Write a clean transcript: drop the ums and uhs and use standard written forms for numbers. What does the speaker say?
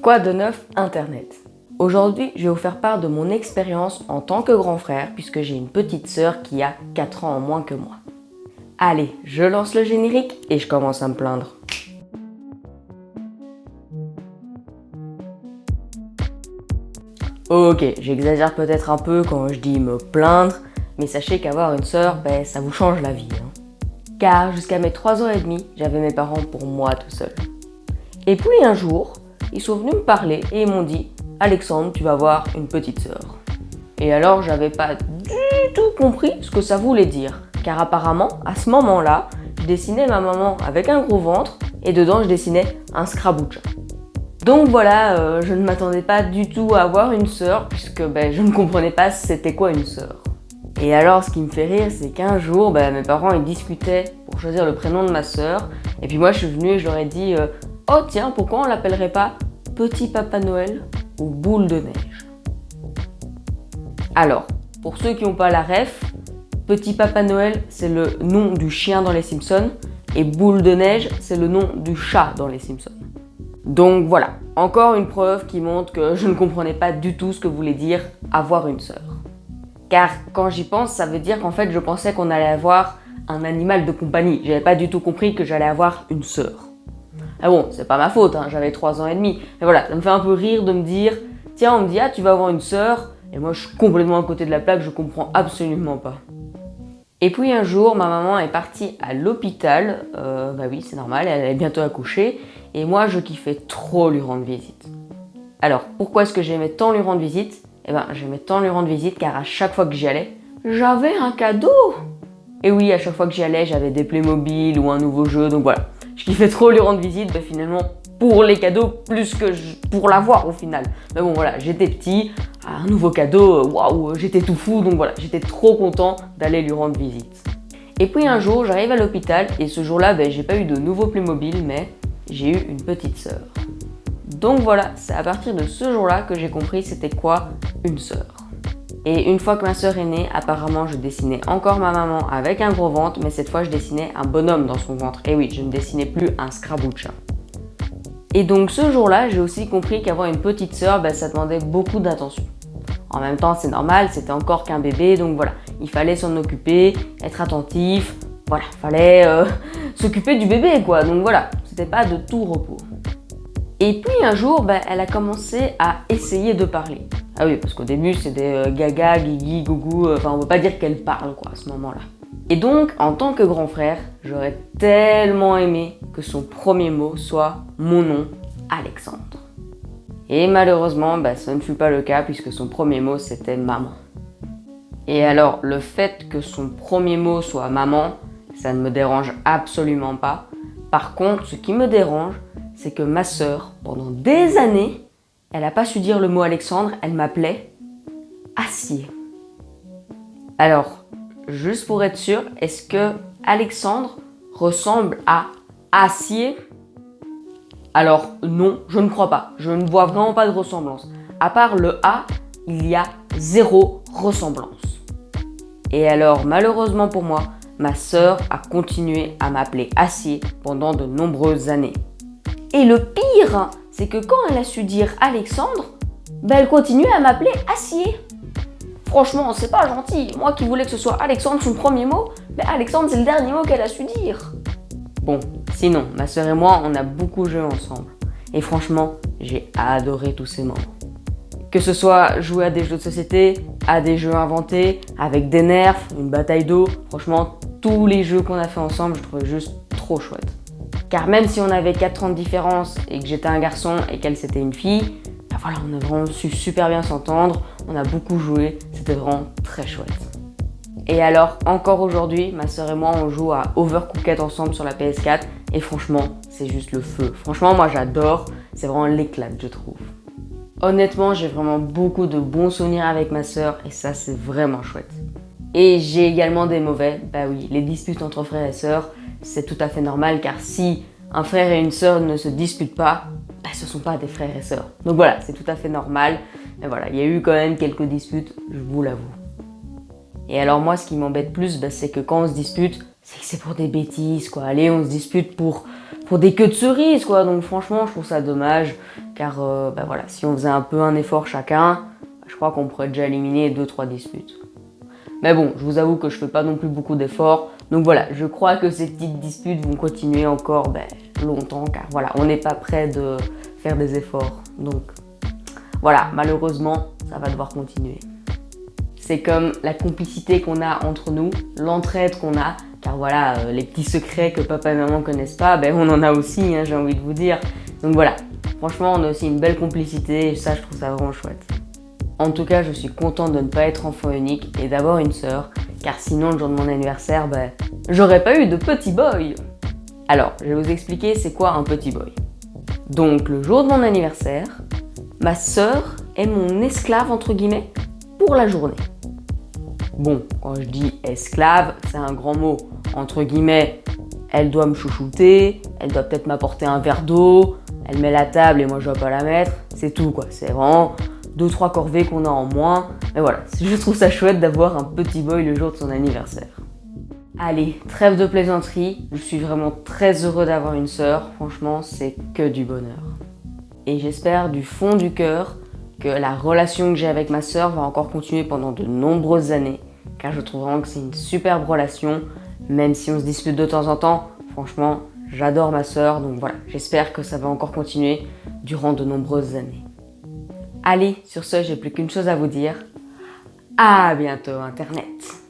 Quoi de neuf Internet? Aujourd'hui, je vais vous faire part de mon expérience en tant que grand frère puisque j'ai une petite sœur qui a 4 ans en moins que moi. Allez, je lance le générique et je commence à me plaindre. Ok, j'exagère peut-être un peu quand je dis me plaindre, mais sachez qu'avoir une sœur, ça vous change la vie. Car jusqu'à mes 3 ans et demi, j'avais mes parents pour moi tout seul. Et puis un jour, ils sont venus me parler et ils m'ont dit « Alexandre, tu vas avoir une petite sœur ». Et alors, j'avais pas du tout compris ce que ça voulait dire. Car apparemment, à ce moment-là, je dessinais ma maman avec un gros ventre et dedans, je dessinais un scraboucha. Donc voilà, je ne m'attendais pas du tout à avoir une sœur puisque je ne comprenais pas c'était quoi une sœur. Et alors, ce qui me fait rire, c'est qu'un jour, mes parents ils discutaient pour choisir le prénom de ma sœur. Et puis moi, je suis venue et je leur ai dit oh tiens, pourquoi on l'appellerait pas Petit Papa Noël ou Boule de Neige? Alors, pour ceux qui n'ont pas la ref, Petit Papa Noël, c'est le nom du chien dans les Simpsons. Et Boule de Neige, c'est le nom du chat dans les Simpsons. Donc voilà, encore une preuve qui montre que je ne comprenais pas du tout ce que voulait dire avoir une sœur. Car quand j'y pense, ça veut dire qu'en fait, je pensais qu'on allait avoir un animal de compagnie. J'avais pas du tout compris que j'allais avoir une sœur. Ah bon, c'est pas ma faute, j'avais 3 ans et demi. Mais voilà, ça me fait un peu rire de me dire, tiens, on me dit, ah, tu vas avoir une sœur. Et moi, je suis complètement à côté de la plaque, je comprends absolument pas. Et puis un jour, ma maman est partie à l'hôpital. Oui, c'est normal, elle est bientôt accouchée. Et moi, je kiffais trop lui rendre visite. Alors, pourquoi est-ce que j'aimais tant lui rendre visite? J'aimais tant lui rendre visite car à chaque fois que j'y allais, j'avais un cadeau. Et oui, à chaque fois que j'y allais, j'avais des Playmobil ou un nouveau jeu, donc voilà. Je kiffais trop lui rendre visite, finalement, pour les cadeaux, plus que pour l'avoir au final. Mais bon, voilà, j'étais petit, un nouveau cadeau, waouh, j'étais tout fou, donc voilà, j'étais trop content d'aller lui rendre visite. Et puis un jour, j'arrive à l'hôpital, et ce jour-là, j'ai pas eu de nouveau Playmobil, mais j'ai eu une petite sœur. Donc voilà, c'est à partir de ce jour-là que j'ai compris c'était quoi une sœur. Et une fois que ma sœur est née, apparemment je dessinais encore ma maman avec un gros ventre, mais cette fois je dessinais un bonhomme dans son ventre. Et oui, je ne dessinais plus un scraboucha. Et donc ce jour-là, j'ai aussi compris qu'avoir une petite sœur, ça demandait beaucoup d'attention. En même temps, c'est normal, c'était encore qu'un bébé, donc voilà, il fallait s'en occuper, être attentif, voilà, fallait s'occuper du bébé quoi, donc voilà, c'était pas de tout repos. Et puis un jour, elle a commencé à essayer de parler. Ah oui, parce qu'au début, c'est des gaga, guigui, gougou, on ne peut pas dire qu'elle parle quoi à ce moment-là. Et donc, en tant que grand frère, j'aurais tellement aimé que son premier mot soit mon nom, Alexandre. Et malheureusement, ce ne fut pas le cas puisque son premier mot c'était maman. Et alors, le fait que son premier mot soit maman, ça ne me dérange absolument pas. Par contre, ce qui me dérange, c'est que ma sœur, pendant des années, elle n'a pas su dire le mot Alexandre, elle m'appelait Acier. Alors, juste pour être sûr, est-ce que Alexandre ressemble à Acier? Alors non, je ne crois pas, je ne vois vraiment pas de ressemblance. À part le A, il y a 0 ressemblance. Et alors, malheureusement pour moi, ma sœur a continué à m'appeler Acier pendant de nombreuses années. Et le pire, c'est que quand elle a su dire Alexandre, elle continuait à m'appeler Acier. Franchement, c'est pas gentil. Moi qui voulais que ce soit Alexandre son premier mot, Alexandre c'est le dernier mot qu'elle a su dire. Bon, sinon, ma sœur et moi, on a beaucoup joué ensemble. Et franchement, j'ai adoré tous ces moments. Que ce soit jouer à des jeux de société, à des jeux inventés, avec des nerfs, une bataille d'eau, franchement, tous les jeux qu'on a fait ensemble, je trouvais juste trop chouette. Car même si on avait 4 ans de différence et que j'étais un garçon et qu'elle c'était une fille, on a vraiment su super bien s'entendre, on a beaucoup joué, c'était vraiment très chouette. Et alors, encore aujourd'hui, ma sœur et moi, on joue à Overcooked ensemble sur la PS4 et franchement, c'est juste le feu. Franchement, moi j'adore, c'est vraiment l'éclate, je trouve. Honnêtement, j'ai vraiment beaucoup de bons souvenirs avec ma sœur et ça, c'est vraiment chouette. Et j'ai également des mauvais, oui, les disputes entre frères et sœurs, c'est tout à fait normal car si un frère et une sœur ne se disputent pas, ce ne sont pas des frères et sœurs. Donc voilà, c'est tout à fait normal. Mais voilà, il y a eu quand même quelques disputes, je vous l'avoue. Et alors moi, ce qui m'embête plus, c'est que quand on se dispute, c'est que c'est pour des bêtises, quoi. Allez, on se dispute pour des queues de cerises, quoi. Donc franchement, je trouve ça dommage car bah voilà, si on faisait un peu un effort chacun, je crois qu'on pourrait déjà éliminer 2-3 disputes. Mais bon, je vous avoue que je fais pas non plus beaucoup d'efforts, donc voilà, je crois que ces petites disputes vont continuer encore longtemps, car voilà, on n'est pas prêt de faire des efforts, donc voilà, malheureusement, ça va devoir continuer. C'est comme la complicité qu'on a entre nous, l'entraide qu'on a, car voilà, les petits secrets que papa et maman connaissent pas, on en a aussi, hein, j'ai envie de vous dire. Donc voilà, franchement, on a aussi une belle complicité et ça, je trouve ça vraiment chouette. En tout cas, je suis contente de ne pas être enfant unique et d'avoir une sœur, car sinon, le jour de mon anniversaire, j'aurais pas eu de petit boy. Alors, je vais vous expliquer c'est quoi un petit boy. Donc, le jour de mon anniversaire, ma sœur est mon esclave, entre guillemets, pour la journée. Bon, quand je dis esclave, c'est un grand mot. Entre guillemets, elle doit me chouchouter, elle doit peut-être m'apporter un verre d'eau, elle met la table et moi je dois pas la mettre, c'est tout quoi. C'est vraiment 2-3 corvées qu'on a en moins. Mais voilà, je trouve ça chouette d'avoir un petit boy le jour de son anniversaire. Allez, trêve de plaisanterie, je suis vraiment très heureux d'avoir une sœur, franchement c'est que du bonheur. Et j'espère du fond du cœur que la relation que j'ai avec ma sœur va encore continuer pendant de nombreuses années, car je trouve vraiment que c'est une superbe relation, même si on se dispute de temps en temps. Franchement, j'adore ma sœur, donc voilà, j'espère que ça va encore continuer durant de nombreuses années. Allez, sur ce, j'ai plus qu'une chose à vous dire. À bientôt Internet!